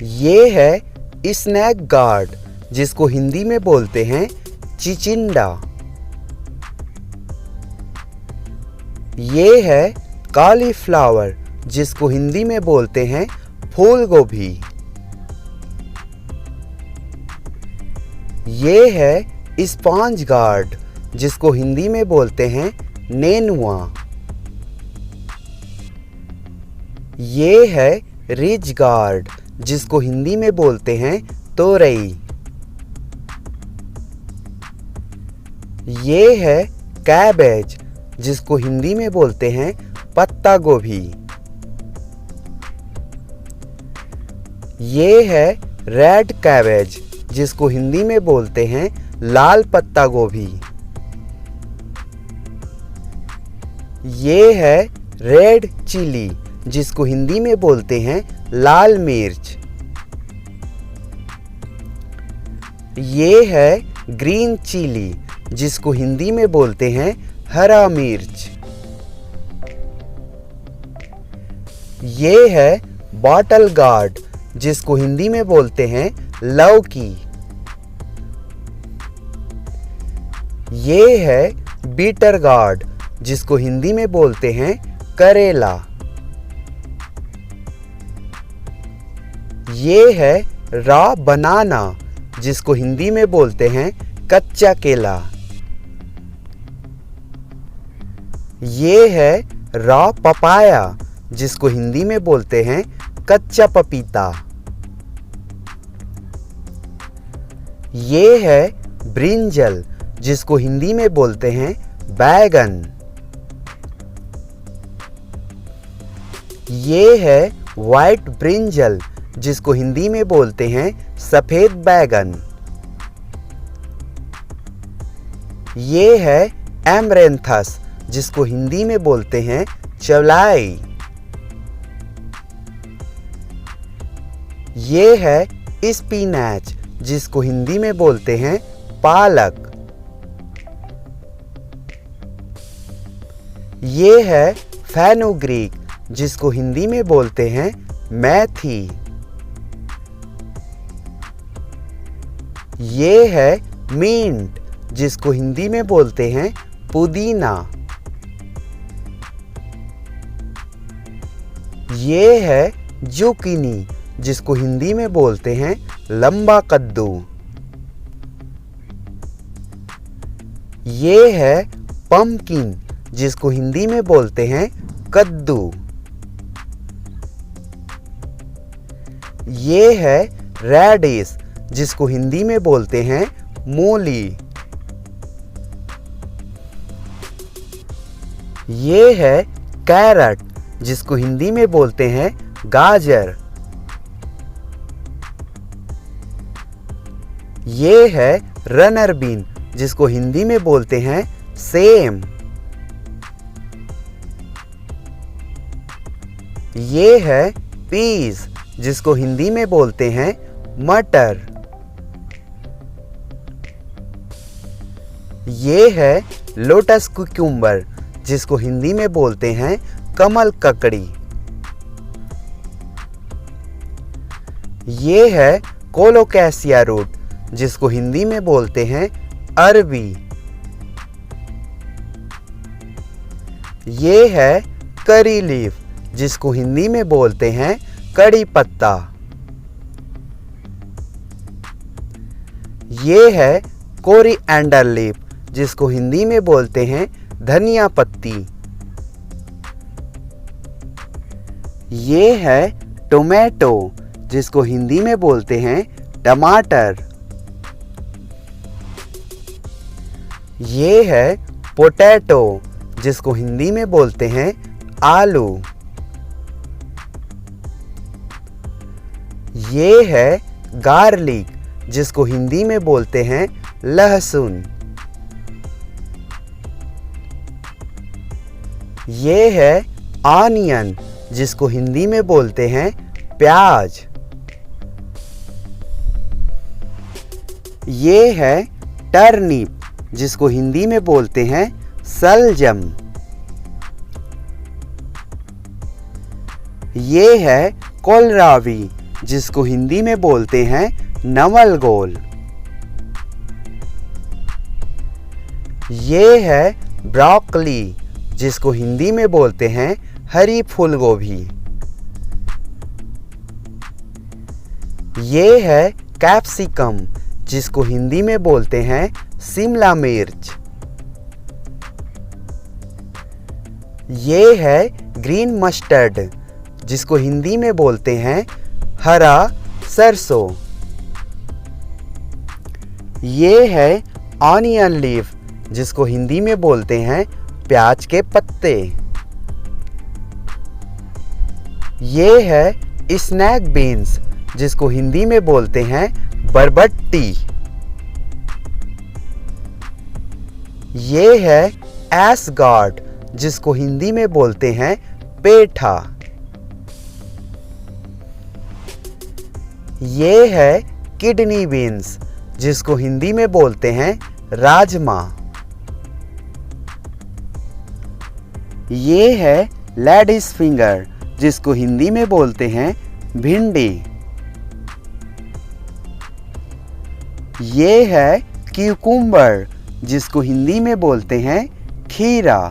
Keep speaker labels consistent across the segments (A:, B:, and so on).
A: ये है snack guard, जिसको हिंदी में बोलते हैं चिचिंडा। ये है कॉलीफ्लावर, जिसको हिंदी में बोलते हैं फूल गोभी। ये है स्पॉन्ज गार्ड, जिसको हिंदी में बोलते हैं नेनुआ। ये है रिज गार्ड, जिसको हिंदी में बोलते हैं तोरई। ये है कैबेज, जिसको हिंदी में बोलते हैं पत्ता गोभी। ये है रेड कैबेज, जिसको हिंदी में बोलते हैं लाल पत्ता गोभी। ये है रेड चिली, जिसको हिंदी में बोलते हैं लाल मिर्च। ये है ग्रीन चिली, जिसको हिंदी में बोलते हैं हरा मिर्च। ये है बॉटल गार्ड, जिसको हिंदी में बोलते हैं लौकी। ये है बीटर गार्ड, जिसको हिंदी में बोलते हैं करेला। ये है रॉ बनाना, जिसको हिंदी में बोलते हैं कच्चा केला। ये है रॉ पपाया, जिसको हिंदी में बोलते हैं कच्चा पपीता। ये है ब्रिंजल, जिसको हिंदी में बोलते हैं बैगन। ये है वाइट ब्रिंजल, जिसको हिंदी में बोलते हैं सफेद बैगन। ये है एमरेंथस, जिसको हिंदी में बोलते हैं चौलाई। ये है स्पिनैच, जिसको हिंदी में बोलते हैं पालक। ये है फेनुग्रीक, जिसको हिंदी में बोलते हैं मेथी। ये है मिंट, जिसको हिंदी में बोलते हैं पुदीना। ये है जुकीनी, जिसको हिंदी में बोलते हैं लंबा कद्दू। ये है पम्पकिन, जिसको हिंदी में बोलते हैं कद्दू। ये है रेडिश, जिसको हिंदी में बोलते हैं मूली। ये है कैरट, जिसको हिंदी में बोलते हैं गाजर। ये है रनर बीन, जिसको हिंदी में बोलते हैं सेम। ये है पीस, जिसको हिंदी में बोलते हैं मटर। ये है लोटस कुकुम्बर, जिसको हिंदी में बोलते हैं कमल ककड़ी। ये है कोलोकैसिया रूट, जिसको हिंदी में बोलते हैं अरबी। ये है करी लीफ, जिसको हिंदी में बोलते हैं कड़ी पत्ता। ये है कोरिएंडर लीफ, जिसको हिंदी में बोलते हैं धनिया पत्ती। ये है टोमेटो, जिसको हिंदी में बोलते हैं टमाटर। ये है पोटैटो, जिसको हिंदी में बोलते हैं आलू। ये है गार्लिक, जिसको हिंदी में बोलते हैं लहसुन। ये है ऑनियन, जिसको हिंदी में बोलते हैं प्याज। ये है टर्निप, जिसको हिंदी में बोलते हैं सलजम। ये है कोलरावी, जिसको हिंदी में बोलते हैं नवल गोल। ये है ब्रोकली, जिसको हिंदी में बोलते हैं हरी फूल गोभी। ये है कैप्सिकम, जिसको हिंदी में बोलते हैं शिमला मिर्च। ये है ग्रीन मस्टर्ड, जिसको हिंदी में बोलते हैं हरा सरसों। ये है ऑनियन लीफ, जिसको हिंदी में बोलते हैं प्याज के पत्ते। ये है स्नैक बीन्स, जिसको हिंदी में बोलते हैं बरबट्टी। ये है एसगार्ड, जिसको हिंदी में बोलते हैं पेठा। ये है किडनी बीन्स, जिसको हिंदी में बोलते हैं राजमा। ये है लेडीज फिंगर, जिसको हिंदी में बोलते हैं भिंडी। ये है क्यूकुम्बर, जिसको हिंदी में बोलते हैं खीरा।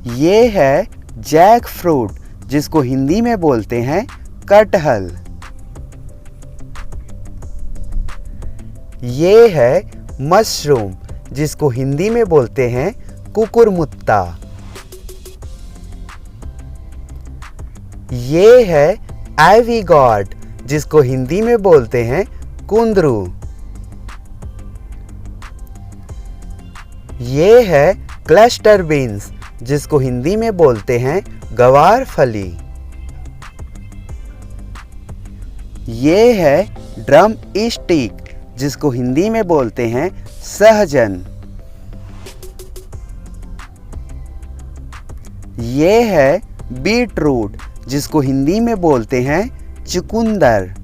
A: ये है जैक फ्रूट, जिसको हिंदी में बोलते हैं कटहल। ये है मशरूम, जिसको हिंदी में बोलते हैं कुकुरमुत्ता। ये है आइवी गॉड, जिसको हिंदी में बोलते हैं कुंदरू। ये है क्लस्टर बीन्स, जिसको हिंदी में बोलते हैं गवार फली। ये है ड्रम स्टिक, जिसको हिंदी में बोलते हैं सहजन। ये है बीट रूट, जिसको हिंदी में बोलते हैं चुकंदर।